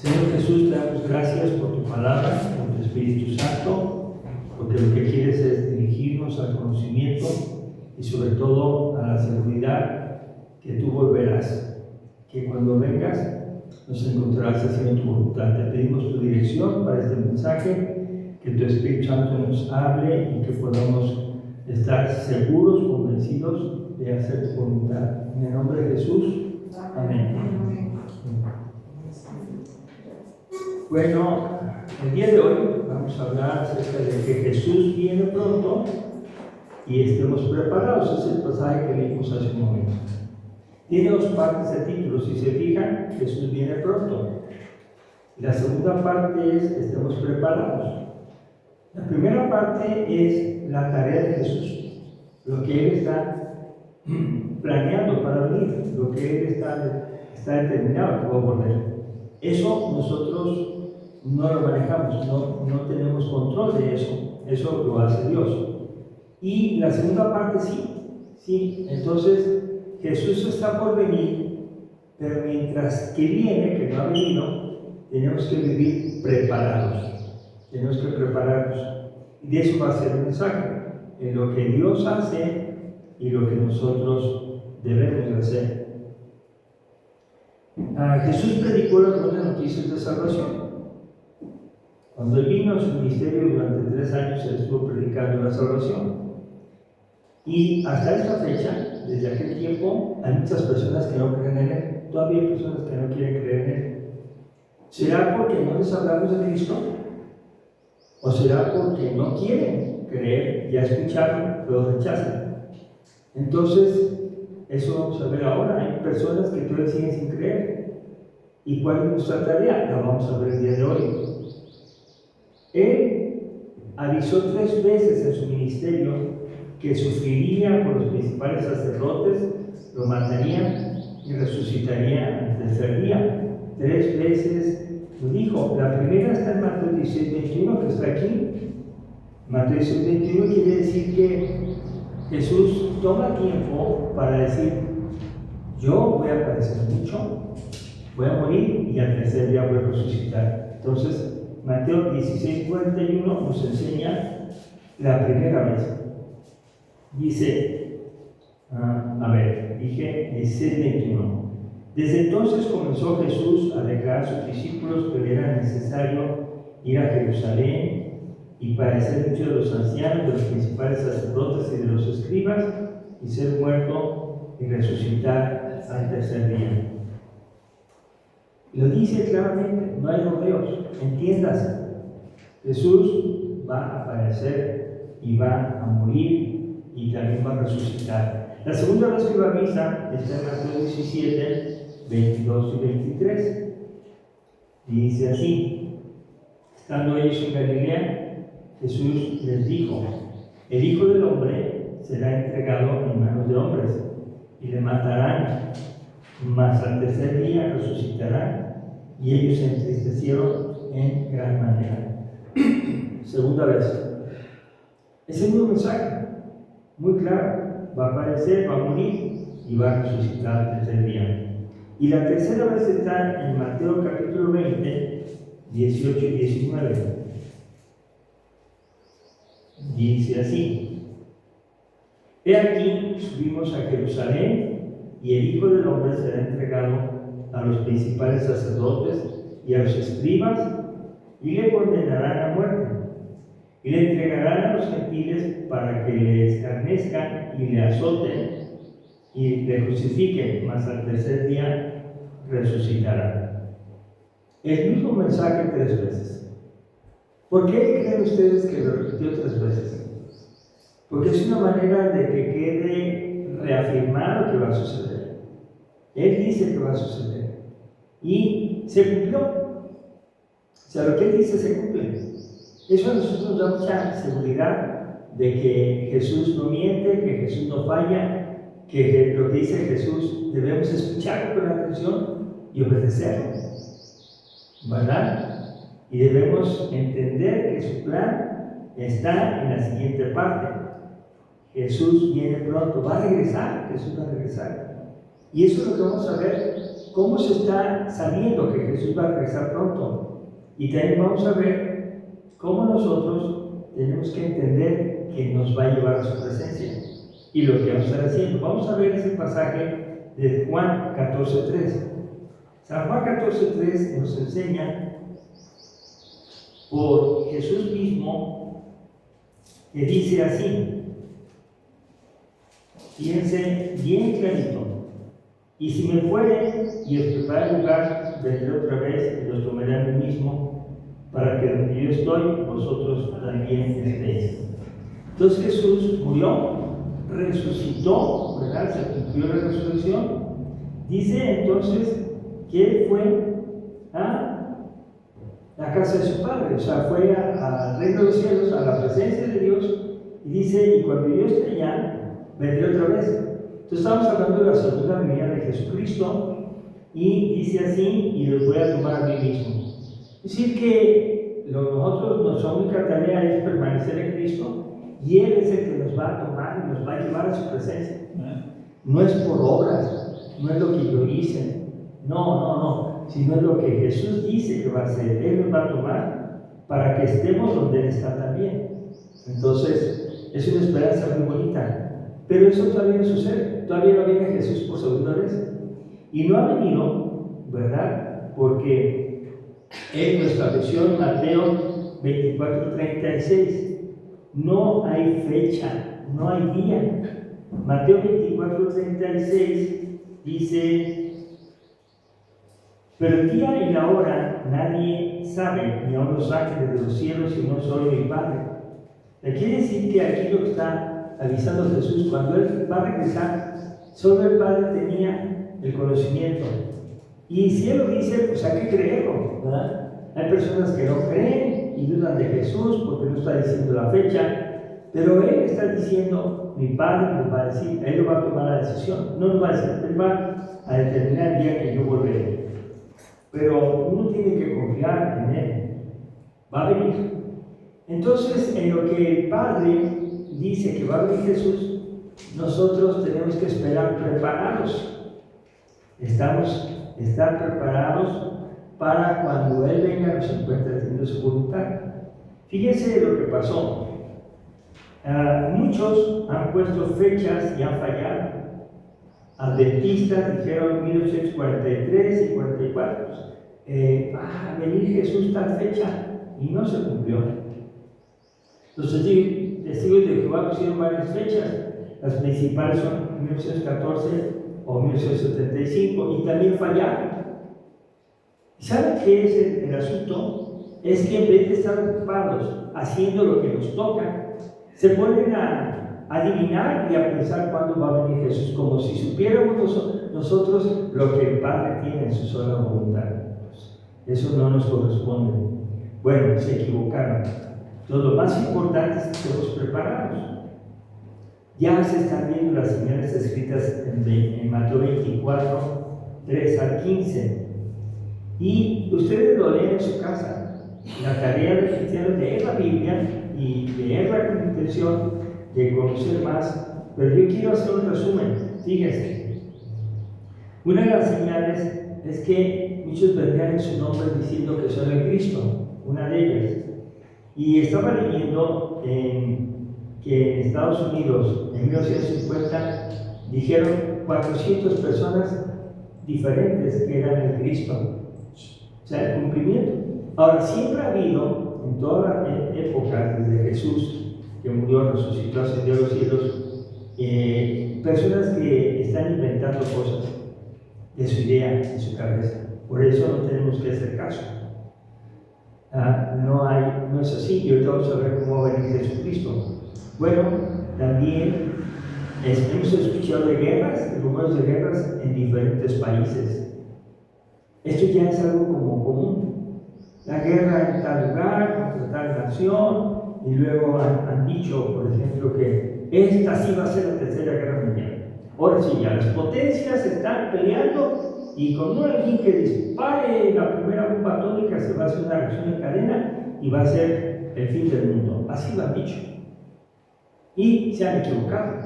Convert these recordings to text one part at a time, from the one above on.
Señor Jesús, te damos gracias por tu palabra, por tu Espíritu Santo, porque lo que quieres es dirigirnos al conocimiento y sobre todo a la seguridad que tú volverás, que cuando vengas nos encontrarás haciendo tu voluntad. Te pedimos tu dirección para este mensaje, que tu Espíritu Santo nos hable y que podamos estar seguros, convencidos de hacer tu voluntad. En el nombre de Jesús, amén. Bueno, el día de hoy vamos a hablar acerca de que Jesús viene pronto y estemos preparados. Es el pasaje que leímos hace un momento. Tiene dos partes de título. Si se fijan, Jesús viene pronto. La segunda parte es estemos preparados. La primera parte es la tarea de Jesús, lo que Él está planeando para venir, lo que Él está determinado que va a volver. Eso nosotros no lo manejamos, no tenemos control de eso lo hace Dios. Y la segunda parte sí. Entonces Jesús está por venir, pero mientras que viene, que no ha venido, tenemos que vivir preparados. Tenemos que prepararnos. Y de eso va a ser el mensaje, en lo que Dios hace y lo que nosotros debemos hacer. Jesús predicó las buenas noticias de salvación. Cuando Él vino a su ministerio durante 3 años, Él estuvo predicando la salvación. Y hasta esta fecha, desde aquel tiempo, hay muchas personas que no creen en Él. Todavía hay personas que no quieren creer en Él. ¿Será porque no les hablamos de Cristo? ¿O será porque no quieren creer? Ya escucharon, pero rechazan. Entonces, eso vamos a ver ahora. Hay personas que todavía siguen sin creer. ¿Y cuál es nuestra tarea? La vamos a ver el día de hoy. Él avisó 3 veces en su ministerio que sufriría por los principales sacerdotes, lo matarían y resucitaría al tercer día. 3 veces lo dijo. La primera está en Mateo 16:21, que está aquí. Mateo 16:21 quiere decir que Jesús toma tiempo para decir: yo voy a padecer mucho, voy a morir y al tercer día voy a resucitar. Entonces, Mateo 16:41 nos enseña la primera vez. Dice, dije 16:21. Desde entonces comenzó Jesús a declarar a sus discípulos que era necesario ir a Jerusalén y padecer mucho de los ancianos, de los principales sacerdotes y de los escribas, y ser muerto y resucitar al tercer día. Lo dice claramente, no hay rodeos, entiéndase. Jesús va a padecer y va a morir y también va a resucitar. La segunda vez que lo avisa está en Mateo 17:22 y 23. Dice así: estando ellos en Galilea, Jesús les dijo: el Hijo del Hombre será entregado en manos de hombres y le matarán, mas al tercer día resucitará. Y ellos se entristecieron en gran manera. Segunda vez. Es el mismo mensaje, muy claro. Va a aparecer, va a morir y va a resucitar al tercer día. Y la tercera vez está en Mateo capítulo 20, 18 y 19. Dice así: he aquí, subimos a Jerusalén, y el Hijo del Hombre será entregado a los principales sacerdotes y a los escribas, y le condenarán a muerte, y le entregarán a los gentiles para que le escarnezcan y le azoten y le crucifiquen, mas al tercer día resucitará. El mismo mensaje 3 veces. ¿Por qué creen ustedes que lo repitió 3 veces? Porque es una manera de que quede reafirmado lo que va a suceder. Él dice que va a suceder y se cumplió. O sea, lo que Él dice se cumple. Eso a nosotros nos da mucha seguridad de que Jesús no miente, que Jesús no falla, que lo que dice Jesús debemos escucharlo con atención y obedecerlo, ¿verdad? Y debemos entender que su plan está en la siguiente parte. Jesús viene pronto, va a regresar, Jesús va a regresar. Y eso es lo que vamos a ver cómo se está sabiendo que Jesús va a regresar pronto. Y también vamos a ver cómo nosotros tenemos que entender que nos va a llevar a su presencia y lo que vamos a estar haciendo. Vamos a ver ese pasaje de Juan 14:3. San Juan 14:3 nos enseña por Jesús mismo, que dice así, fíjense bien clarito: y si me fuere y os prepare lugar, vendré otra vez y los tomaré a mí mismo, para que donde yo estoy, vosotros también estéis. Entonces Jesús murió, resucitó, ¿verdad? Se cumplió la resurrección. Dice entonces que él fue a la casa de su Padre, o sea, fue al reino de los cielos, a la presencia de Dios, y dice, y cuando yo esté allá, vendré otra vez. Entonces estamos hablando de la segunda venida de Jesucristo, y dice así, y los voy a tomar a mí mismo. Es decir que nosotros, nuestra única tarea es permanecer en Cristo, y Él es el que nos va a tomar y nos va a llevar a su presencia. No es por obras, no es lo que yo hice, no, sino es lo que Jesús dice que va a hacer. Él nos va a tomar para que estemos donde Él está también. Entonces, es una esperanza muy bonita, pero eso todavía no sucede. Todavía no viene Jesús por segunda vez, y no ha venido, ¿verdad? Porque Él lo estableció en Mateo 24:36. No hay fecha, no hay día. Mateo 24:36 dice: pero el día y la hora nadie sabe, ni aun los ángeles de los cielos, sino solo mi Padre. Quiere decir que aquí lo que está avisando Jesús, cuando Él va a regresar, solo el Padre tenía el conocimiento. Y si Él lo dice, pues hay que creerlo, ¿verdad? Hay personas que no creen y dudan de Jesús porque no está diciendo la fecha, pero Él está diciendo, mi Padre nos va a decir, Él lo va a tomar la decisión, no nos va a decir, Él va a determinar el día que yo volveré. Pero uno tiene que confiar en Él, va a venir. Entonces, en lo que el Padre dice que va a venir Jesús, nosotros tenemos que esperar preparados. Estar preparados para cuando Él venga nos encuentre haciendo su voluntad. Fíjense lo que pasó. Muchos han puesto fechas y han fallado. Adventistas dijeron 1843 y 44. Venir Jesús tal fecha, y no se cumplió. Los testigos de Jehová pusieron varias fechas. Las principales son 1914 o 1975, y también fallaron. ¿Saben qué es el asunto? Es que en vez de estar ocupados haciendo lo que nos toca, se ponen a adivinar y a pensar cuándo va a venir Jesús, como si supiéramos nosotros lo que el Padre tiene en su sola voluntad. Eso no nos corresponde. Bueno, se equivocaron. Entonces, lo más importante es que estemos preparados. Ya se están viendo las señales escritas en Mateo 24, 3 al 15. Y ustedes lo leen en su casa. La tarea del cristiano es leer la Biblia y leerla con intención de conocer más. Pero yo quiero hacer un resumen. Fíjense. Una de las señales es que muchos vendrán en su nombre diciendo que son el Cristo. Una de ellas. Y estaba leyendo que en Estados Unidos, en 1950, dijeron 400 personas diferentes que eran el Cristo. O sea, el cumplimiento. Ahora, siempre ha habido, en toda la época, desde Jesús, que murió, resucitó, ascendió a los cielos, personas que están inventando cosas de su idea, de su cabeza. Por eso no tenemos que hacer caso. No es así, y ahorita vamos a ver cómo va a venir Jesucristo. Bueno, también hemos escuchado de guerras, de rumores de guerras en diferentes países. Esto ya es algo como común. La guerra en tal lugar, contra tal nación, y luego han dicho, por ejemplo, que esta sí va a ser la tercera guerra mundial. Ahora sí, ya las potencias están peleando, y con alguien que dispare la primera bomba atómica se va a hacer una reacción en cadena y va a ser el fin del mundo. Así lo han dicho. Y se han equivocado.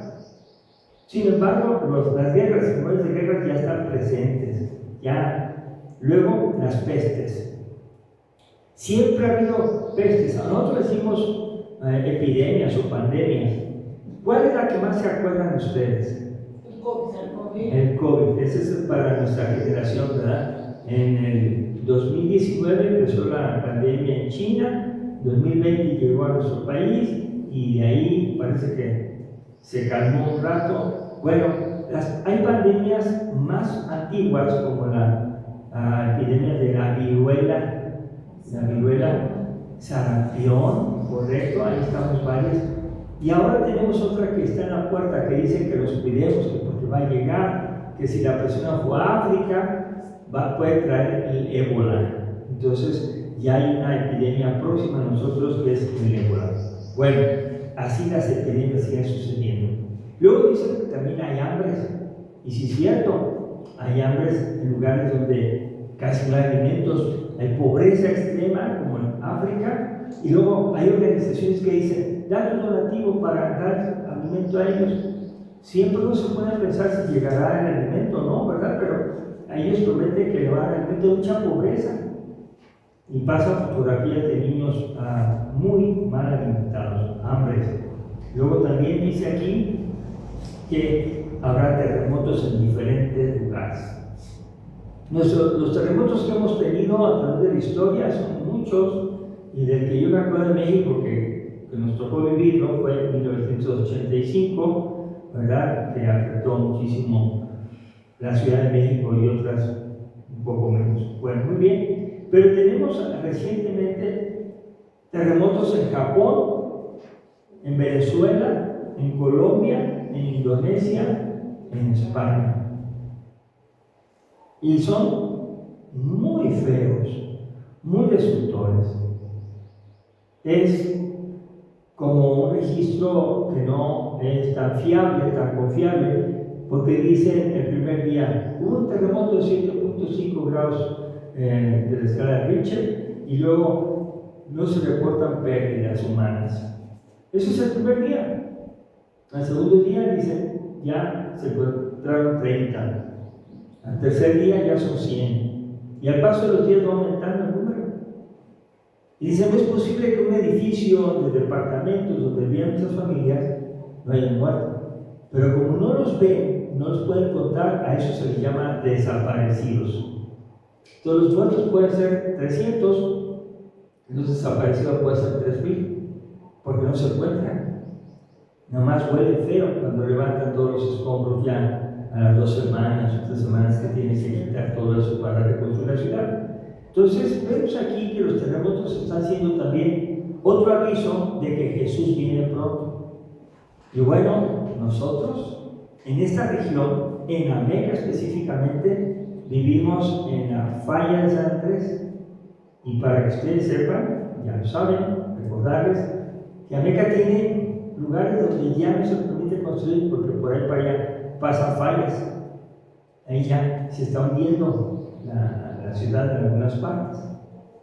Sin embargo, las guerras, rumores de guerras ya están presentes. ya. Luego, las pestes. Siempre ha habido pestes. A nosotros decimos epidemias o pandemias. ¿Cuál es la que más se acuerdan ustedes? El COVID. El COVID. Ese es para nuestra generación, ¿verdad? En el 2019 empezó la pandemia en China, 2020 llegó a nuestro país y de ahí parece que se calmó un rato. Bueno, hay pandemias más antiguas como la epidemia de la viruela, sarampión, correcto, ahí estamos varios. Y ahora tenemos otra que está en la puerta que dice que los cuidemos, que porque va a llegar, que si la persona fue a África, puede traer el ébola. Entonces ya hay una epidemia próxima a nosotros que es el ébola. Bueno, así las epidemias siguen sucediendo. Luego dicen que también hay hambres, y sí es cierto, hay hambres en lugares donde casi no hay alimentos, hay pobreza extrema como en África, y luego hay organizaciones que dicen, da tu donativo para dar alimento a ellos. Siempre no se puede pensar si llegará el alimento o no, ¿verdad? Pero a ellos prometen que le va a dar alimento de mucha pobreza. Y pasan fotografías de niños muy mal alimentados, hambres. Luego también dice aquí que habrá terremotos en diferentes lugares. Los terremotos que hemos tenido a través de la historia son muchos, y del que yo me acuerdo de México que nos tocó vivirlo fue en 1985, ¿verdad? Que afectó muchísimo la Ciudad de México y otras un poco menos. Bueno, muy bien, pero tenemos recientemente terremotos en Japón, en Venezuela, en Colombia, en Indonesia, en España. Y son muy feos, muy destructores. Es como un registro que no es tan fiable, tan confiable, porque dice el primer día, hubo un terremoto de 7.5 grados de la escala de Richter, y luego no se reportan pérdidas humanas. Eso es el primer día. Al segundo día dicen, ya se encontraron 30. Al tercer día ya son 100. Y al paso de los días va aumentando el número. Y dicen, no es posible que un edificio de departamentos donde vivían muchas familias no hayan muerto. Pero como no los ven, no los pueden contar, a eso se les llama desaparecidos. Entonces los muertos pueden ser 300, los desaparecidos pueden ser 3000, porque no se encuentran. Nomás huele feo cuando levantan todos los escombros ya a las 2 semanas o 3 semanas que tienen que quitar todo eso para reconstruir la ciudad. Entonces vemos aquí que los terremotos están siendo también otro aviso de que Jesús viene pronto. Y bueno, nosotros en esta región, en Ameca específicamente, vivimos en la falla de San Andrés. Y para que ustedes sepan, ya lo saben, recordarles que Ameca tiene lugares donde ya no se permite construir porque por ahí para allá pasan fallas. Ahí ya se está hundiendo la ciudad en algunas partes.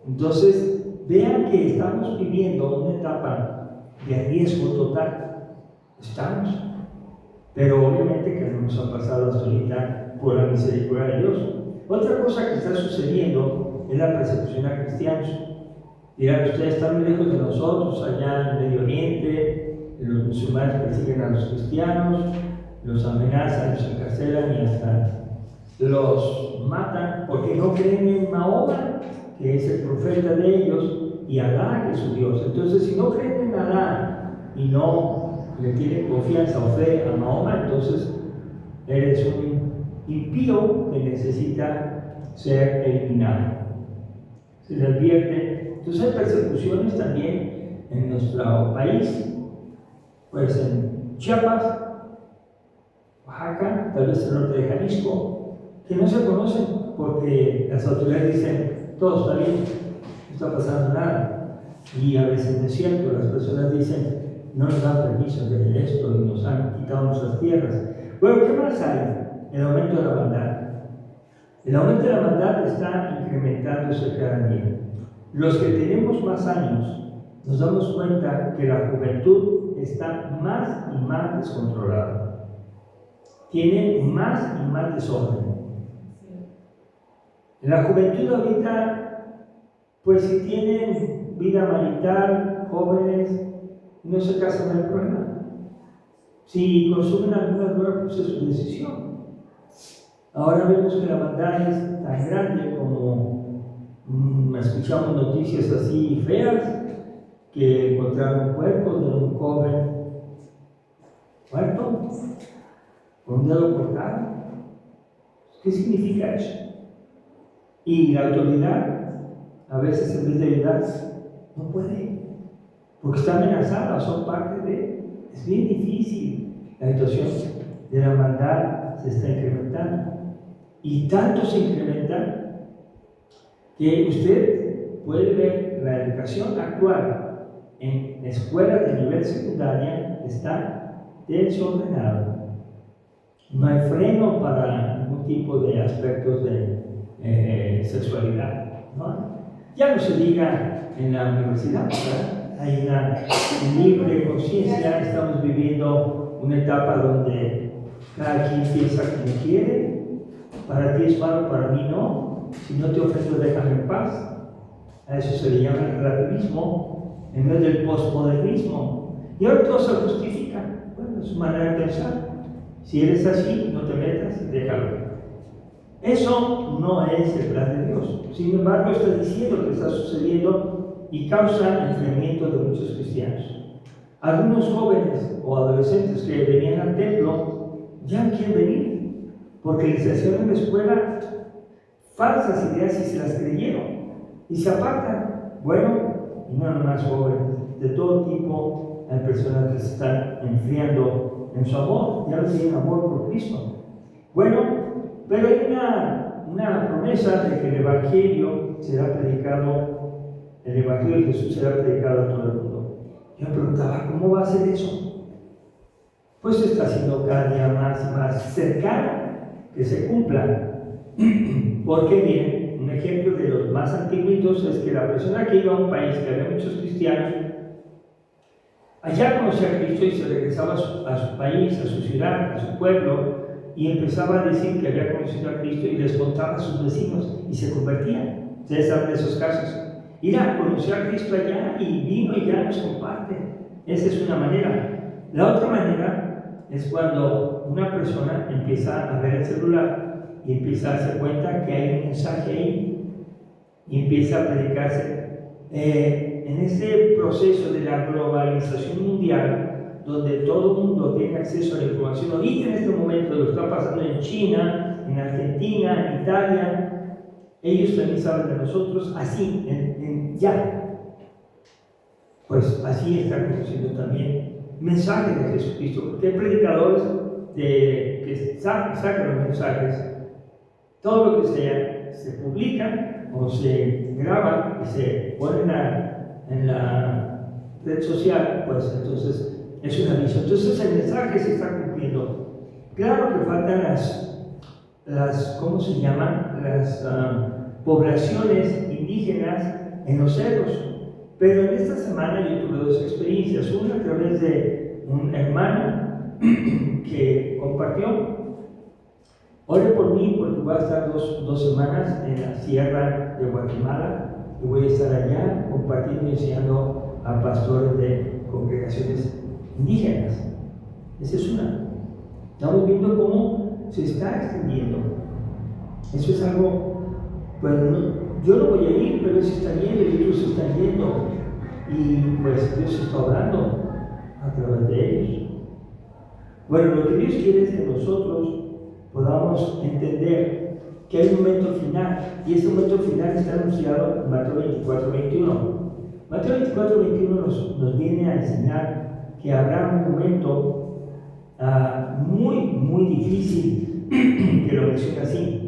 Entonces, vean que estamos viviendo una etapa de riesgo total. Estamos. Pero obviamente que no nos ha pasado hasta ahorita por la misericordia de Dios. Otra cosa que está sucediendo es la persecución a cristianos. Dirán, ustedes están muy lejos de nosotros, allá en Medio Oriente, los musulmanes persiguen a los cristianos, los amenazan, los encarcelan y hasta los matan porque no creen en Mahoma, que es el profeta de ellos, y Alá, que es su Dios. Entonces, si no creen en Alá y no le tienen confianza o fe a Mahoma, entonces eres un impío que necesita ser eliminado. Se le advierte. Entonces hay persecuciones también en nuestro país, pues en Chiapas, Oaxaca, tal vez el norte de Jalisco, que no se conocen porque las autoridades dicen, todo está bien, no está pasando nada. Y a veces no es cierto, las personas dicen, no nos dan permiso de esto y nos han quitado nuestras tierras. Bueno, ¿qué más hay? El aumento de la maldad. El aumento de la maldad está incrementándose cada día. Los que tenemos más años nos damos cuenta que la juventud está más y más descontrolada. Tiene más y más desorden. La juventud ahorita, pues si tienen vida marital, jóvenes, no se casan, no hay problema. Si consumen alguna droga, pues es su decisión. Ahora vemos que la maldad es tan grande como escuchamos noticias así feas, que encontraron cuerpos de un joven muerto, con un dedo cortado. ¿Qué significa eso? Y la autoridad, a veces en vez de ayudar, no puede, porque está amenazada, son parte de. Es bien difícil. La situación de la maldad se está incrementando. Y tanto se incrementa que usted puede ver la educación actual en escuelas de nivel secundaria está desordenada. No hay freno para ningún tipo de aspectos de sexualidad, ¿no? Ya no se diga en la universidad, ¿verdad? Hay una libre conciencia, estamos viviendo una etapa donde cada quien piensa como quiere. Para ti es malo, para mí no. Si no te ofendo, déjame en paz. A eso se le llama el relativismo en vez del postmodernismo. Y ahora todo se justifica. Bueno, es su manera de pensar. Si eres así, no te metas y déjalo. Eso no es el plan de Dios. Sin embargo, está diciendo que está sucediendo y causa enfriamiento de muchos cristianos. Algunos jóvenes o adolescentes que venían al templo ya no quieren venir, porque les hicieron en la escuela falsas ideas y se las creyeron y se apartan. Bueno, y no nomás jóvenes, de todo tipo hay personas que se están enfriando en su amor, ya no tienen amor por Cristo. Bueno, pero hay una promesa de que el Evangelio será predicado, el Evangelio de Jesús será predicado a todo el mundo. Yo me preguntaba, ¿cómo va a ser eso? Pues se está haciendo cada día más y más cercana que se cumpla. Porque miren, un ejemplo de los más antiguitos es que la persona que iba a un país que había muchos cristianos, allá conocía a Cristo y se regresaba a su país, a su ciudad, a su pueblo, y empezaba a decir que había conocido a Cristo y les contaba a sus vecinos y se convertían. Ustedes saben de esos casos. Mira, conoció a Cristo allá y vino y ya nos comparte. Esa es una manera. La otra manera es cuando una persona empieza a ver el celular y empieza a darse cuenta que hay un mensaje ahí y empieza a predicarse. En ese proceso de la globalización mundial, donde todo el mundo tiene acceso a la información, ahorita en este momento lo está pasando en China, en Argentina, en Italia, ellos también saben de nosotros, así, ya. Pues así están conociendo también mensajes de Jesucristo, porque hay predicadores que sacan los mensajes, todo lo que sea, se publica o se graba y se ponen en la red social, pues entonces es un aviso. Entonces el mensaje se está cumpliendo. Claro que faltan las ¿cómo se llaman? Las poblaciones indígenas en los cerros. Pero en esta semana yo tuve dos experiencias. Una a través de un hermano que compartió: ore por mí porque voy a estar dos semanas en la sierra de Guatemala y voy a estar allá compartiendo y enseñando a pastores de congregaciones indígenas. Esa es una. Estamos viendo cómo se está extendiendo. Eso es algo, pues yo no voy a ir, pero se está yendo y otros se están yendo. Y pues Dios está obrando a través de ellos. Bueno, lo que Dios quiere es que nosotros podamos entender que hay un momento final, y ese momento final está anunciado en Mateo 24:21. Mateo 24:21 nos viene a enseñar que habrá un momento muy difícil, que lo menciona así.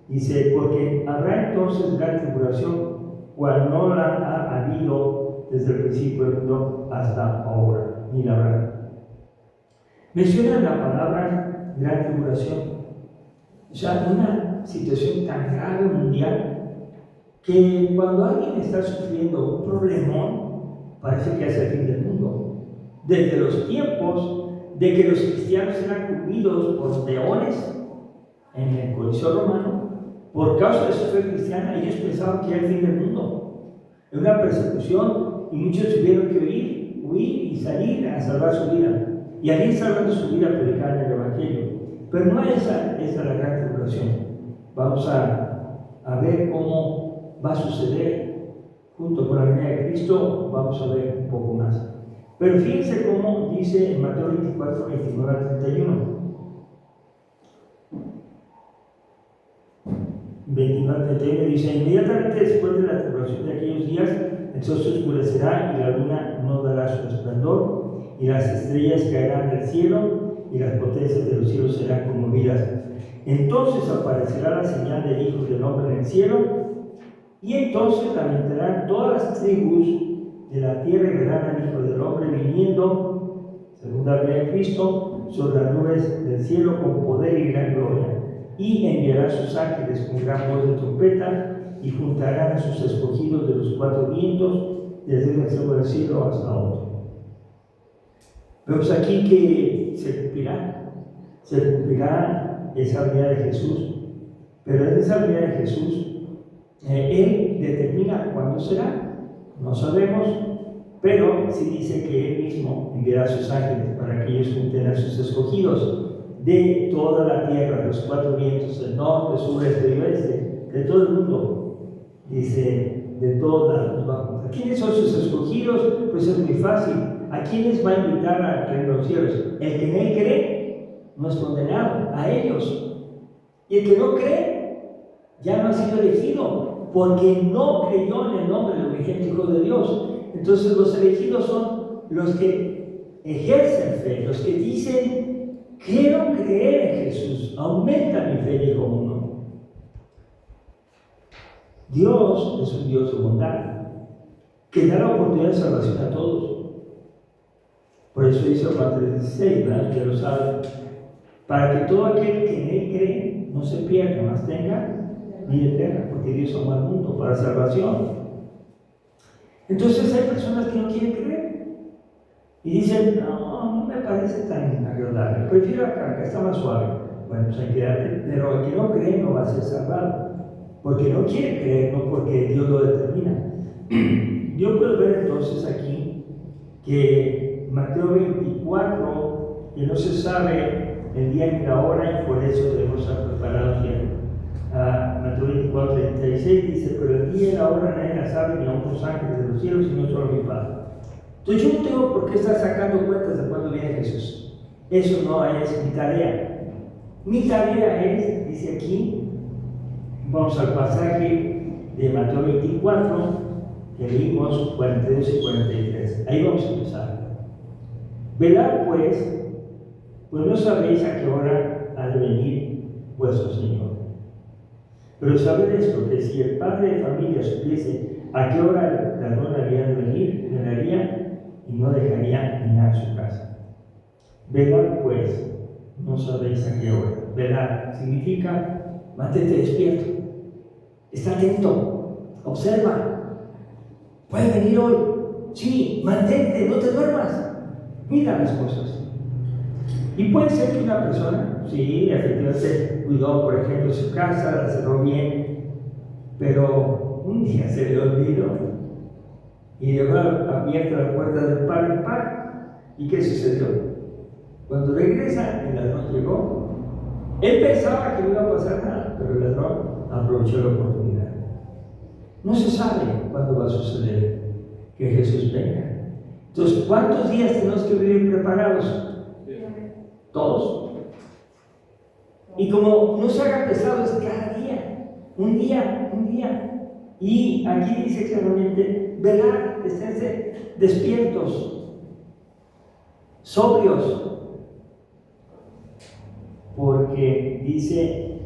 Dice, porque habrá entonces gran tribulación, cual no la ha habido desde el principio del mundo hasta ahora, ni la habrá. Menciona la palabra gran tribulación, o sea, una situación tan grave mundial que cuando alguien está sufriendo un problemón, parece que es el fin del mundo. Desde los tiempos de que los cristianos eran comidos por leones en el Coliseo Romano, por causa de su fe cristiana, ellos pensaban que era el fin del mundo. Era una persecución y muchos tuvieron que huir y salir a salvar su vida. Y al ir salvando su vida predicaban el Evangelio. Pero no esa es la gran tribulación. Vamos a ver cómo va a suceder junto con la venida de Cristo. Vamos a ver un poco más. Pero fíjense cómo dice en Mateo 24, 29 al 31. 29 al 31 dice: inmediatamente después de la tribulación de aquellos días, el sol se oscurecerá y la luna no dará su resplandor, y las estrellas caerán del cielo, y las potencias de los cielos serán conmovidas. Entonces aparecerá la señal del Hijo del Hombre en el cielo, y entonces lamentarán todas las tribus de la tierra y verán al Hijo del Hombre viniendo, según la venida de Cristo, sobre las nubes del cielo con poder y gran gloria. Y enviará a sus ángeles con gran voz de trompeta, y juntarán a sus escogidos de los cuatro vientos, desde un extremo del cielo hasta otro. Vemos aquí que se cumplirá esa venida de Jesús, pero en esa venida de Jesús, Él determina cuándo será, no sabemos, pero sí dice que Él mismo enviará a sus ángeles para que ellos junten a sus escogidos de toda la tierra, los cuatro vientos, del norte, sur, este y oeste, de todo el mundo. Dice, de todos lados va a juntar. ¿Quiénes son sus escogidos? Pues es muy fácil. ¿A quiénes va a invitar a creer en los cielos? El que en Él cree no es condenado, a ellos. Y el que no cree ya no ha sido elegido, porque no creyó en el nombre del unigénito Hijo de Dios. Entonces los elegidos son los que ejercen fe, los que dicen: quiero creer en Jesús, aumenta mi fe, dijo uno. Dios es un Dios de bondad, que da la oportunidad de salvación a todos. Por eso dice Juan 3:16, ¿verdad? Ya lo saben. Para que todo aquel que en Él cree no se pierda, más tenga vida eterna, porque Dios amó al mundo para salvación. Entonces hay personas que no quieren creer y dicen: no me parece tan agradable, prefiero acá está más suave. Bueno, pues hay que darle, pero el que no cree no va a ser salvado, porque no quiere creer, no porque Dios lo determina. Yo puedo ver entonces aquí que Mateo 24, que no se sabe el día ni la hora, y por eso debemos estar preparados bien. Mateo 24, 36 dice: pero el día y la hora nadie la sabe, ni aun los ángeles de los cielos, sino solo mi Padre. Entonces yo no tengo por qué estar sacando cuentas de cuándo viene Jesús. Eso no es mi tarea. Mi tarea es, dice aquí, vamos al pasaje de Mateo 24, que leímos 42 y 43. Ahí vamos a empezar. Velad pues no sabéis a qué hora ha de venir vuestro Señor. Pero sabed esto, que si el padre de familia supiese a qué hora el ladrón había de venir, velaría y no dejaría minar su casa. Velad pues, no sabéis a qué hora. Velad significa mantente despierto, está atento, observa. Puede venir hoy, sí, mantente, no te duermas, mira las cosas. Y puede ser que una persona, sí, efectivamente cuidó, por ejemplo, su casa, la cerró bien, pero un día se le olvidó y dejó abierta la puerta del par en par. ¿Y qué sucedió? Cuando regresa, el ladrón llegó. Él pensaba que no iba a pasar nada, pero el ladrón aprovechó la oportunidad. No se sabe cuándo va a suceder que Jesús venga. Entonces, ¿cuántos días tenemos que vivir preparados? Todos. Y como no se haga pesado, es cada día, un día. Y aquí dice claramente: velad, esténse despiertos, sobrios, porque dice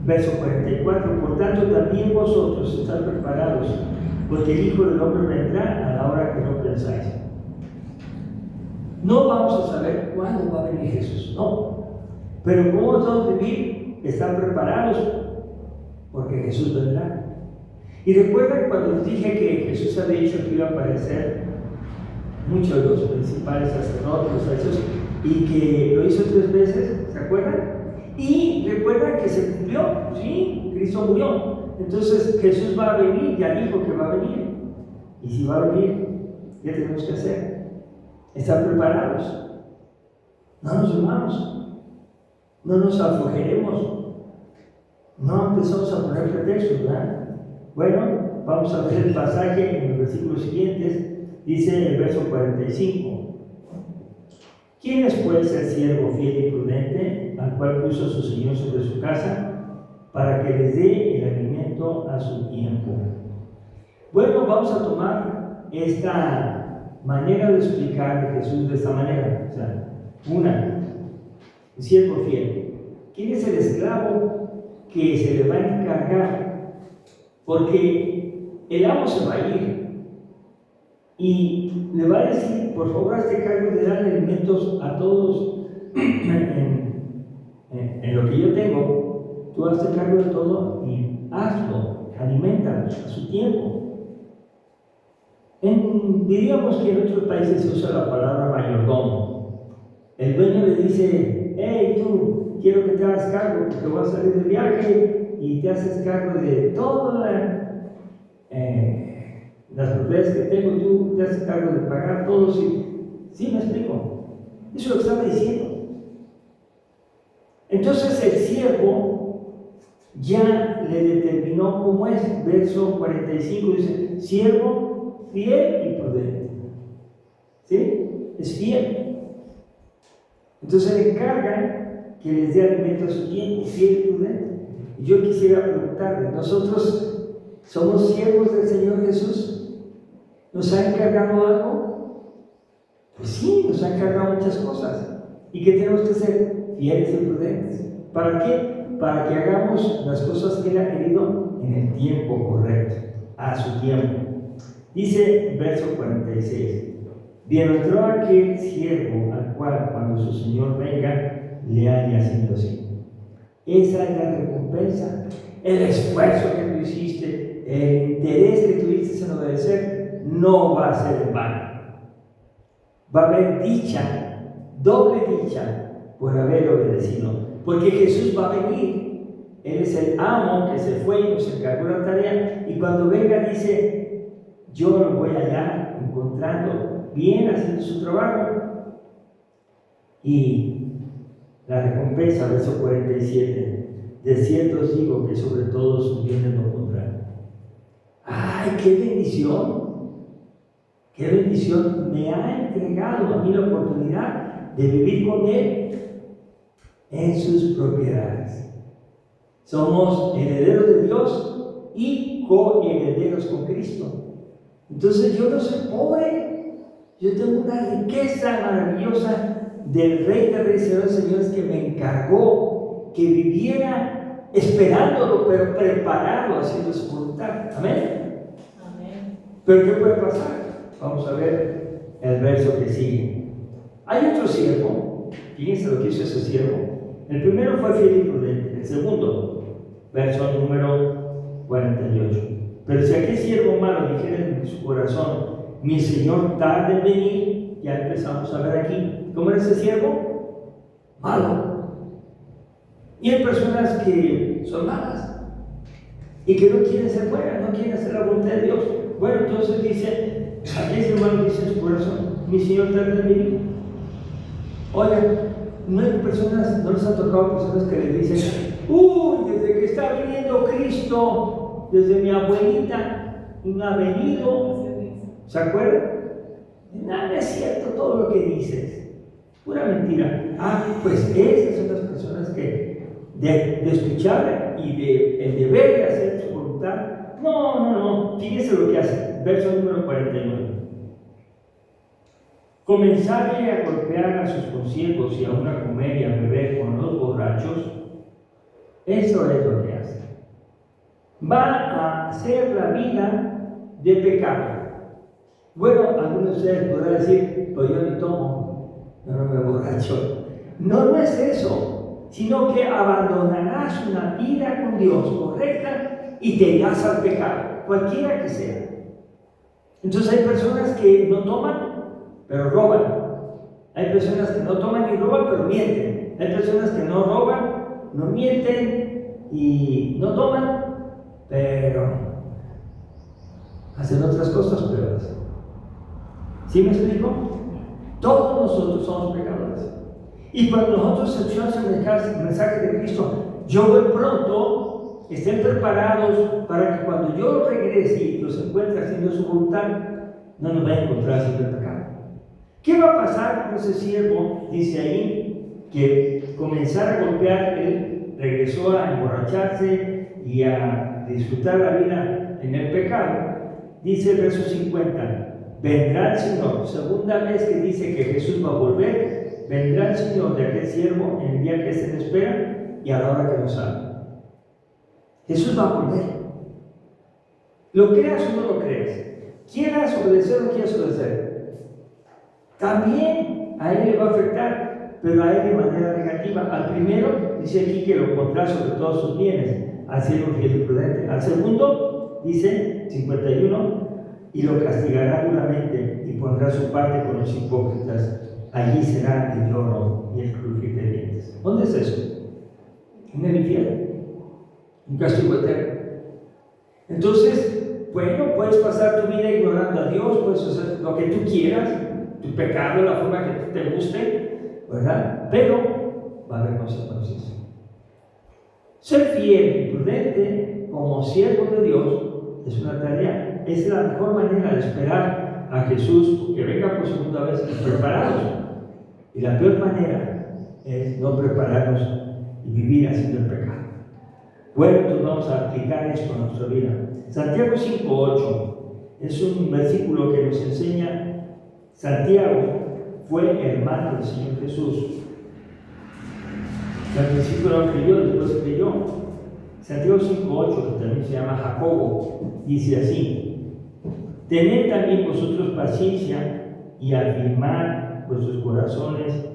verso 44: por tanto también vosotros estad preparados, porque el Hijo del Hombre vendrá a la hora que no pensáis. No vamos a saber cuándo va a venir Jesús, no. Pero ¿cómo debemos vivir? Estar preparados, porque Jesús vendrá. Y recuerden cuando les dije que Jesús había dicho que iba a aparecer muchos de los principales sacerdotes, y que lo hizo 3 veces, ¿se acuerdan? Y recuerdan que se cumplió, sí, Cristo murió. Entonces Jesús va a venir, ya dijo que va a venir. Y si va a venir, ¿qué tenemos que hacer? Estar preparados. No nos durmamos, no nos aflojeremos, no empezamos a poner pretextos, ¿verdad? Bueno, vamos a ver el pasaje en los versículos siguientes. Dice el verso 45. ¿Quién es pues el siervo fiel y prudente, al cual puso su Señor sobre su casa, para que les dé el alimento a su tiempo? Bueno, vamos a tomar esta manera de explicar de Jesús de esta manera. O sea, el siervo fiel. ¿Quién es el esclavo que se le va a encargar? Porque el amo se va a ir y le va a decir, por favor, hazte cargo de darle alimentos a todos en lo que yo tengo. Tú hazte cargo de todo y hazlo, aliméntalos a su tiempo. Diríamos que en otros países se usa la palabra mayordomo. El dueño le dice, hey, tú, quiero que te hagas cargo porque voy a salir de viaje y te haces cargo de todas las propiedades que tengo, tú te haces cargo de pagar todo. ¿Sí me explico? Eso es lo que estaba diciendo. Entonces el siervo ya le determinó cómo es. Verso 45 dice, siervo fiel y prudente. ¿Sí? Es fiel. Entonces le encargan que les dé alimento a su tiempo, fiel y prudente. Y yo quisiera preguntarle, ¿nosotros somos siervos del Señor Jesús? ¿Nos ha encargado algo? Pues sí, nos ha encargado muchas cosas. ¿Y qué tenemos que ser? Fieles y prudentes. ¿Para qué? Para que hagamos las cosas que Él ha querido en el tiempo correcto, a su tiempo. Dice verso 46. Bienaventurado aquel siervo al cual cuando su Señor venga le haya haciendo así. Esa es la recompensa, el esfuerzo que tú hiciste, el interés que tuviste en obedecer, no va a ser en vano. Va a haber dicha, doble dicha, por haber obedecido. Porque Jesús va a venir. Él es el amo que se fue y nos encargó la tarea. Y cuando venga dice, yo lo voy allá encontrando bien, haciendo su trabajo. Y la recompensa, verso 47, de cierto os digo que sobre todo sus bienes lo pondrán. ¡Ay, qué bendición! ¡Qué bendición! Me ha entregado a mí la oportunidad de vivir con Él en sus propiedades. Somos herederos de Dios y coherederos con Cristo. Entonces yo no soy pobre, yo tengo una riqueza maravillosa del Rey de Reyes y Señor de Señores que me encargó que viviera esperándolo, pero preparado haciendo su voluntad. Amén. Amén. Pero ¿qué puede pasar? Vamos a ver el verso que sigue. Hay otro siervo, fíjense lo que hizo ese siervo. El primero fue fiel y prudente. El segundo, verso número 48. Pero si aquel siervo malo dijera en su corazón, mi Señor tarde en venir, ya empezamos a ver aquí, ¿cómo era ese siervo? Malo. Y hay personas que son malas y que no quieren ser buenas, no quieren hacer la voluntad de Dios. Bueno, entonces dice, aquel ser humano dice en su corazón, mi Señor tarde en venir. Oigan, no hay personas, no les ha tocado personas que le dicen, desde que está viniendo Cristo, desde mi abuelita, no ha venido. ¿Se acuerdan? Nada es cierto todo lo que dices, pura mentira. Pues esas son las personas que de escuchar y el deber de hacer su voluntad. No, fíjese lo que hace, verso número 49. Comenzaré a golpear a sus consiervos y aún a comer y a beber con los borrachos. Eso es lo que hace. Va a hacer la vida de pecado. Bueno, algunos de ustedes podrán decir, pues yo ni tomo, yo no me borracho. No es eso, sino que abandonarás una vida con Dios correcta y te irás al pecado, cualquiera que sea. Entonces hay personas que no toman, pero roban. Hay personas que no toman ni roban, pero mienten. Hay personas que no roban, no mienten y no toman, pero hacen otras cosas peores. ¿Sí me explico? Todos nosotros somos pecadores. Y cuando nosotros escuchamos el mensaje de Cristo, yo voy pronto, estén preparados para que cuando yo regrese y los encuentre haciendo su voluntad, no nos vaya a encontrar haciendo el pecado. ¿Qué va a pasar con ese siervo? Dice ahí que comenzara a golpear, él regresó a emborracharse y a disfrutar la vida en el pecado. Dice el verso 50, vendrá el Señor, segunda vez que dice que Jesús va a volver, vendrá el Señor de aquel siervo en el día que se le espera y a la hora que no sabe. Jesús va a volver. Lo creas o no lo creas, quieras obedecer o no quieras obedecer, también a él le va a afectar, pero a él de manera negativa. Al primero, dice aquí que lo pondrá sobre todos sus bienes, al siervo fiel y prudente. Al segundo, dice 51, y lo castigará duramente y pondrá su parte con los hipócritas. Allí será el lloro y el crujir de dientes. ¿Dónde es eso? En el infierno, un castigo eterno. Entonces, bueno, puedes pasar tu vida ignorando a Dios, puedes hacer lo que tú quieras, tu pecado, la forma que te guste, ¿verdad? Pero va a haber consecuencias. Ser fiel y prudente como siervo de Dios es una tarea. Es la mejor manera de esperar a Jesús que venga por segunda vez preparados. Y la peor manera es no prepararnos y vivir haciendo el pecado. Bueno, entonces vamos a aplicar esto a nuestra vida. Santiago 5:8 es un versículo que nos enseña. Santiago fue hermano del Señor Jesús. Al principio no creyó, después creyó. Santiago 5:8, que también se llama Jacobo, dice así: tened también vosotros paciencia y afirmad vuestros corazones,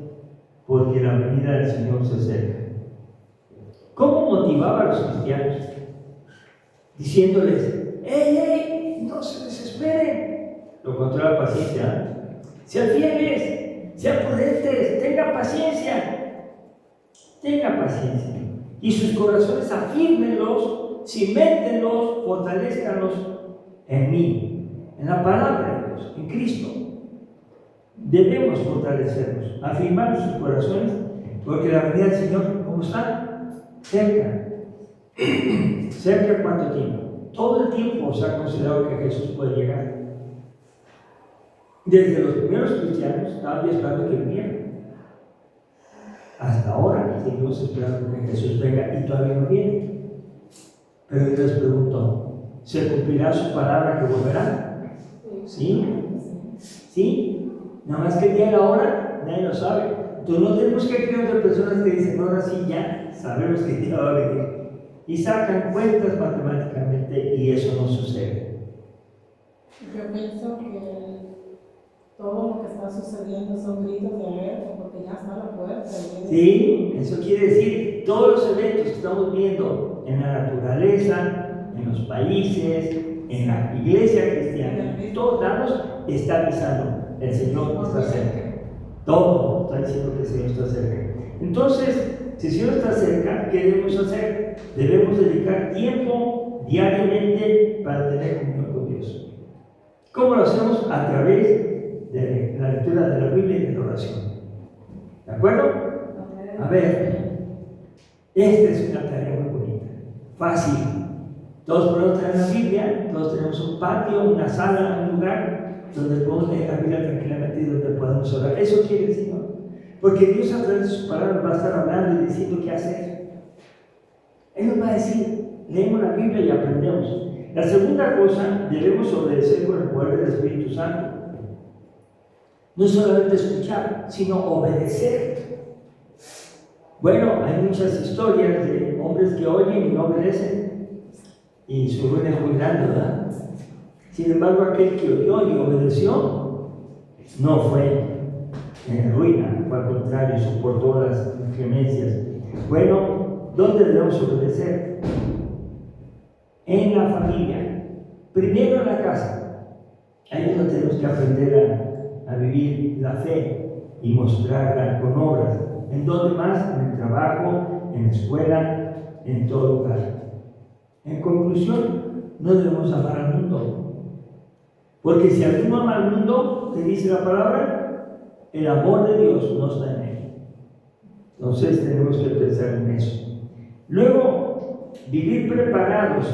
porque la venida del Señor se acerca. ¿Cómo motivaba a los cristianos? Diciéndoles: ¡Ey, no se desesperen! Lo contrario a la paciencia. Sean fieles, sean prudentes, tengan paciencia. Tengan paciencia. Y sus corazones afírmenlos, ciméntenlos, fortalezcanlos en mí, en la palabra de Dios, en Cristo. Debemos fortalecernos, afirmar nuestros corazones, porque la venida del Señor, ¿cómo está? Cerca. ¿Cerca cuánto tiempo? Todo el tiempo se ha considerado que Jesús puede llegar. Desde los primeros cristianos estaban esperando que viniera. Hasta ahora seguimos esperando que Jesús venga y todavía no viene. Pero yo les pregunto, ¿se cumplirá su palabra que volverá? ¿Sí? ¿Sí? Nada más que el día y la hora, nadie lo sabe. Entonces no tenemos que creer de personas que dicen, ahora sí ya sabemos que el día va a venir. Y sacan cuentas matemáticamente y eso no sucede. Yo pienso que todo lo que está sucediendo son gritos de alerta porque ya está a la puerta. Sí, eso quiere decir todos los eventos que estamos viendo en la naturaleza, en los países, en la iglesia cristiana, en todos lados está avisando, el Señor está cerca. Todo está diciendo que el Señor está cerca. Entonces, si el Señor está cerca, ¿qué debemos hacer? Debemos dedicar tiempo diariamente para tener comunión con Dios. ¿Cómo lo hacemos? A través de la lectura de la Biblia y de la oración. ¿De acuerdo? A ver, esta es una tarea muy bonita, fácil. Todos podemos tener la Biblia, todos tenemos un patio, una sala, un lugar donde podemos leer la Biblia tranquilamente y donde podemos orar. Eso quiere el Señor. Porque Dios a través de su palabra va a estar hablando y diciendo qué hacer. Él nos va a decir, leemos la Biblia y aprendemos. La segunda cosa, debemos obedecer con el poder del Espíritu Santo. No solamente escuchar, sino obedecer. Bueno, hay muchas historias de hombres que oyen y no obedecen. Y su ruina es muy grande, ¿verdad? Sin embargo, aquel que oyó y obedeció, no fue en ruina, fue al contrario, soportó las inclemencias. Bueno, ¿dónde debemos obedecer? En la familia. Primero en la casa. Ahí es donde tenemos que aprender a vivir la fe y mostrarla con obras. ¿En dónde más? En el trabajo, en la escuela, en todo lugar. En conclusión, no debemos amar al mundo. Porque si alguno ama al mundo, ¿qué dice la palabra? El amor de Dios no está en él. Entonces tenemos que pensar en eso. Luego, vivir preparados,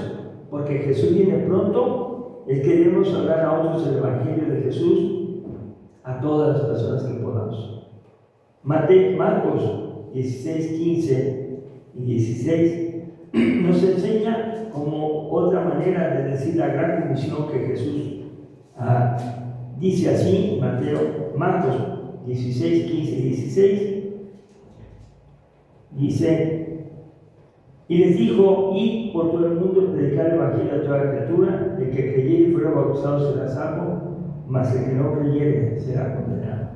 porque Jesús viene pronto, es que debemos hablar a otros del Evangelio de Jesús, a todas las personas que podamos. Marcos 16, 15 y 16 nos enseña como otra manera de decir la gran comisión que Jesús dice así, Marcos 16, 15 y 16, dice, y les dijo, id por todo el mundo, predicar el Evangelio a toda criatura, el que creyere y fuera bautizado será salvo, mas el que no creyere será condenado.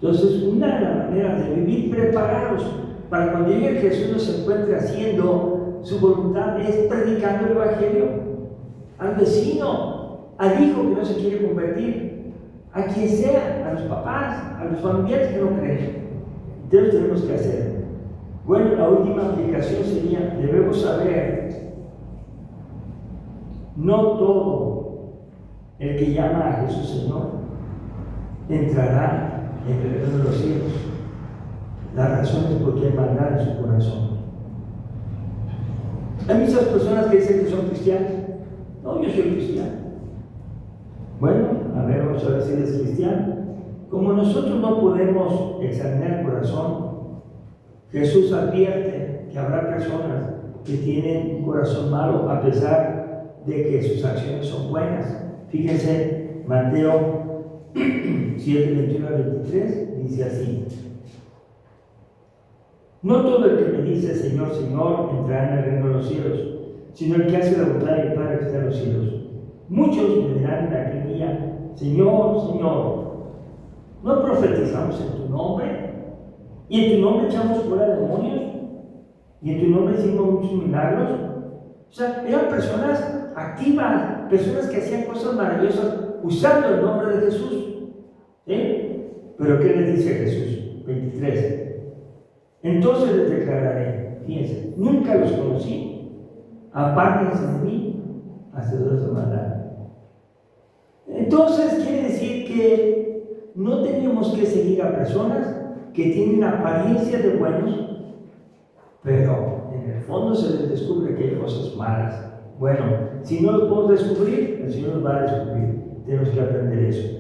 Entonces, una de las maneras de vivir preparados para cuando llegue Jesús nos encuentre haciendo su voluntad es predicando el Evangelio al vecino, al hijo que no se quiere convertir, a quien sea, a los papás, a los familiares que no creen. Entonces tenemos que hacerlo. Bueno, la última aplicación sería, debemos saber, no todo el que llama a Jesús Señor entrará en el reino de los cielos. La razón es porque hay maldad en su corazón. Hay muchas personas que dicen que son cristianos. No, yo soy cristiano. Bueno, a ver, vamos a ver si eres cristiano. Como nosotros no podemos examinar el corazón, Jesús advierte que habrá personas que tienen un corazón malo a pesar de que sus acciones son buenas. Fíjense, Mateo 7, 21 a 23 dice así: no todo el que me dice Señor, Señor entrará en el reino de los cielos, sino el que hace la voluntad de mi Padre que está en los cielos. Muchos me dirán en aquel día: Señor, Señor, ¿no profetizamos en tu nombre? ¿Y en tu nombre echamos fuera demonios? ¿Y en tu nombre hicimos muchos milagros? O sea, eran personas activas, personas que hacían cosas maravillosas usando el nombre de Jesús. ¿Sí? Pero ¿qué les dice Jesús? 23. Entonces les declararé, fíjense, nunca los conocí, apártense de mí, hacedores de maldad. Entonces quiere decir que no tenemos que seguir a personas que tienen apariencia de buenos, pero en el fondo se les descubre que hay cosas malas. Bueno, si no los podemos descubrir, el Señor nos va a descubrir. Tenemos que aprender eso.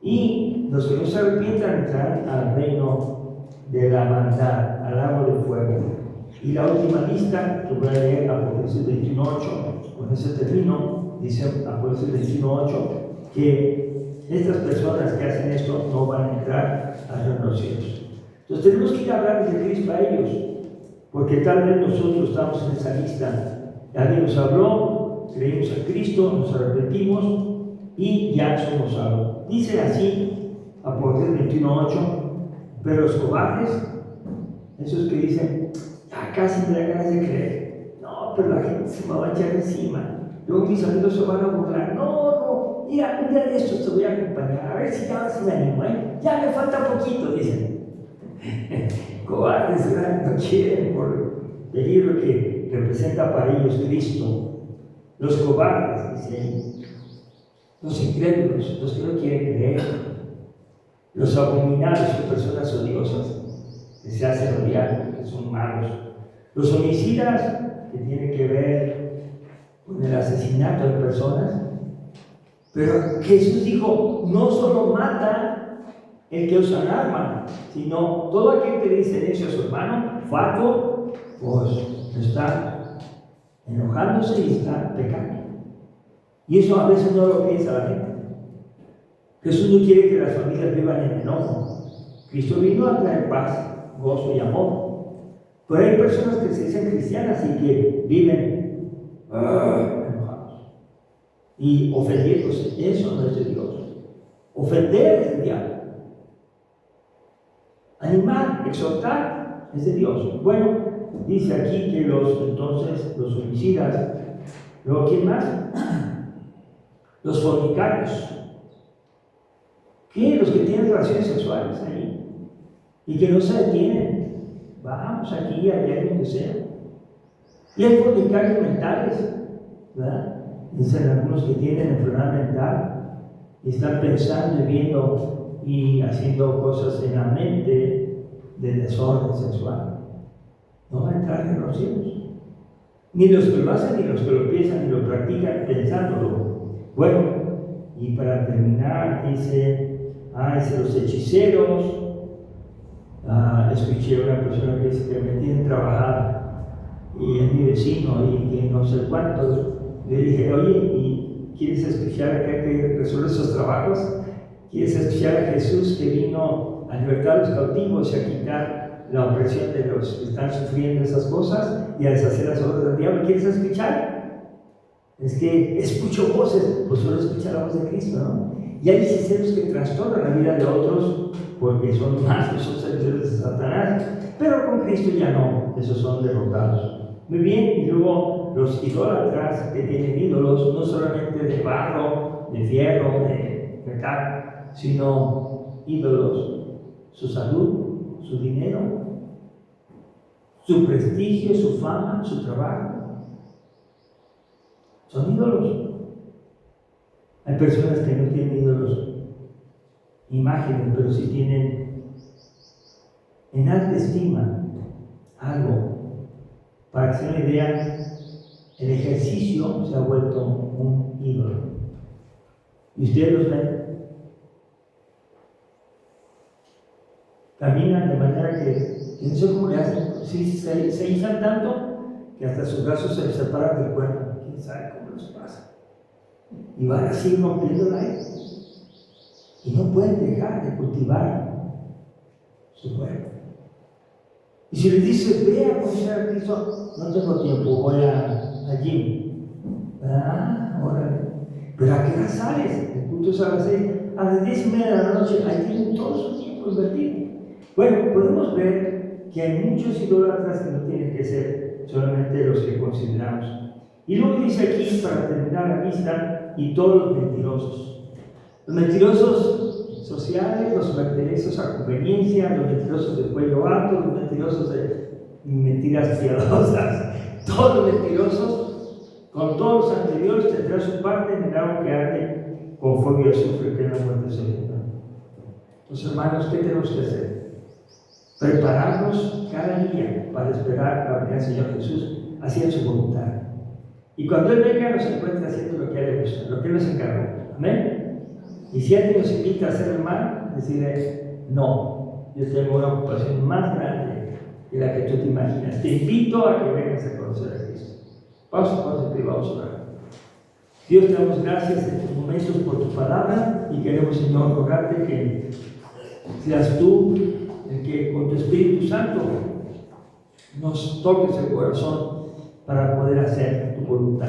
Y los que no se arrepientan entrarán al reino de la maldad, al lago de fuego. Y la última lista que voy a leer, Apocalipsis 21:8, con ese termino, dice Apocalipsis 21:8, que estas personas que hacen esto no van a entrar a los cielos. Entonces tenemos que ir a hablar de Cristo a ellos, porque tal vez nosotros estamos en esa lista. Alguien nos habló, creímos a Cristo, nos arrepentimos y ya somos salvos. Dice así, Apocalipsis 21:8, pero los cobardes, esos que dicen, ya casi me da ganas de creer, no, pero la gente se me va a echar encima, luego mis amigos se van a burlar, no, mira, un día de estos te voy a acompañar, a ver si ya me animo, ya me falta poquito, dicen. Cobardes, ¿verdad? No quieren por el peligro que representa para ellos Cristo. Los cobardes, dice, los incrédulos, los que no quieren creer, los abominables, son personas odiosas que se hacen odiar, que son malos, los homicidas, que tienen que ver con el asesinato de personas. Pero Jesús dijo, no solo mata el que usa un arma, sino todo aquel que dice necio a su hermano, fato, pues está enojándose y está pecando. Y eso a veces no lo piensa la gente. Jesús no quiere que las familias vivan en enojo. Cristo vino a traer paz, gozo y amor. Pero hay personas que se dicen cristianas y que viven enojados y ofendiéndose. Eso no es de Dios. Ofender es del diablo. Animar, exhortar es de Dios. Bueno, dice aquí que los homicidas, luego ¿quién más? Los fornicarios. ¿Qué? Los que tienen relaciones sexuales ahí y que no se detienen. Vamos aquí, allá, donde sea. Y hay fornicarios mentales, ¿verdad? Dicen algunos que tienen enfermedad mental y están pensando y viendo y haciendo cosas en la mente de desorden sexual. No va a entrar en los cielos. Ni los que lo hacen, ni los que lo piensan, ni lo practican pensándolo. Bueno, y para terminar, dice los hechiceros. Escuché a una persona que dice que me tienen trabajar y es mi vecino y que no sé cuántos. Le dije, oye, ¿y quieres escuchar a que resuelve esos trabajos? ¿Quieres escuchar a Jesús que vino a libertar a los cautivos y a quitar la opresión de los que están sufriendo esas cosas y a deshacer las obras del diablo? ¿Quieres escuchar? Es que escucho voces, pues solo escucha la voz de Cristo, ¿no? Y hay hechiceros que trastornan la vida de otros porque son malos, son servidores de Satanás, pero con Cristo ya no, esos son derrotados. Muy bien, y luego los idólatras que tienen ídolos, no solamente de barro, de fierro, de metal, sino ídolos, su salud, su dinero, su prestigio, su fama, su trabajo. Son ídolos. Hay personas que no tienen ídolos, imágenes, pero sí tienen en alta estima algo. Para que se den una idea, el ejercicio se ha vuelto un ídolo. ¿Y ustedes los ven? Caminan de manera que no sé cómo le hacen. Sí, se hinchan tanto que hasta sus brazos se les separan del cuerpo. ¿Quién sabe cómo les pasa? Y van así rompiendo el aire. Y no pueden dejar de cultivar su cuerpo. Y si les dices, ve a conocer a Cristo, no tengo tiempo, voy allí. Órale. Pero ¿a qué hora sales? El culto es a las 6, a las 10:30 de la noche, ahí tienen todo su tiempo invertido. Bueno, podemos ver que hay muchos idólatras que no tienen que ser solamente los que consideramos. Y luego dice aquí, para terminar la lista, y todos los mentirosos. Los mentirosos sociales, los mentirosos a conveniencia, los mentirosos de cuello alto, los mentirosos de mentiras piadosas, todos los mentirosos, con todos los anteriores, tendrán su parte en el agua que arde con fuego y azufre, que es la muerte segunda. Entonces, hermanos, ¿qué tenemos que hacer? Prepararnos cada día para esperar la venida del Señor Jesús, haciendo su voluntad. Y cuando Él venga, nos encuentra haciendo lo que a Él le gusta, lo que Él nos encargó. Amén. Y si alguien nos invita a hacer el mal, decirle, no, yo tengo una ocupación más grande que la que tú te imaginas. Te invito a que vengas a conocer a Cristo. Vamos a conocer y vamos a orar. Dios, te damos gracias en estos momentos por tu palabra y queremos, Señor, rogarte que seas tú el que con tu Espíritu Santo nos toques el corazón para poder hacer tu voluntad.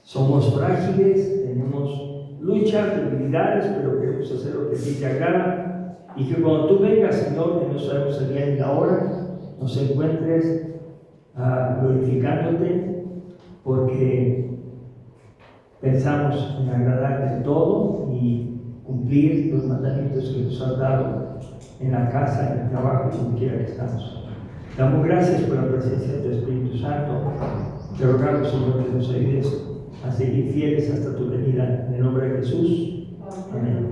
Somos frágiles, tenemos luchas, debilidades, pero queremos hacer lo que a ti te agrada y que cuando tú vengas, Señor, que no sabemos el día ni la hora, nos encuentres glorificándote, porque pensamos en agradarte en todo y cumplir los mandamientos que nos has dado en la casa, en el trabajo, donde quiera que estamos. Damos gracias por la presencia de tu Espíritu Santo. Te rogamos, Señor, que nos ayudes a seguir fieles hasta tu venida. En el nombre de Jesús. Amén.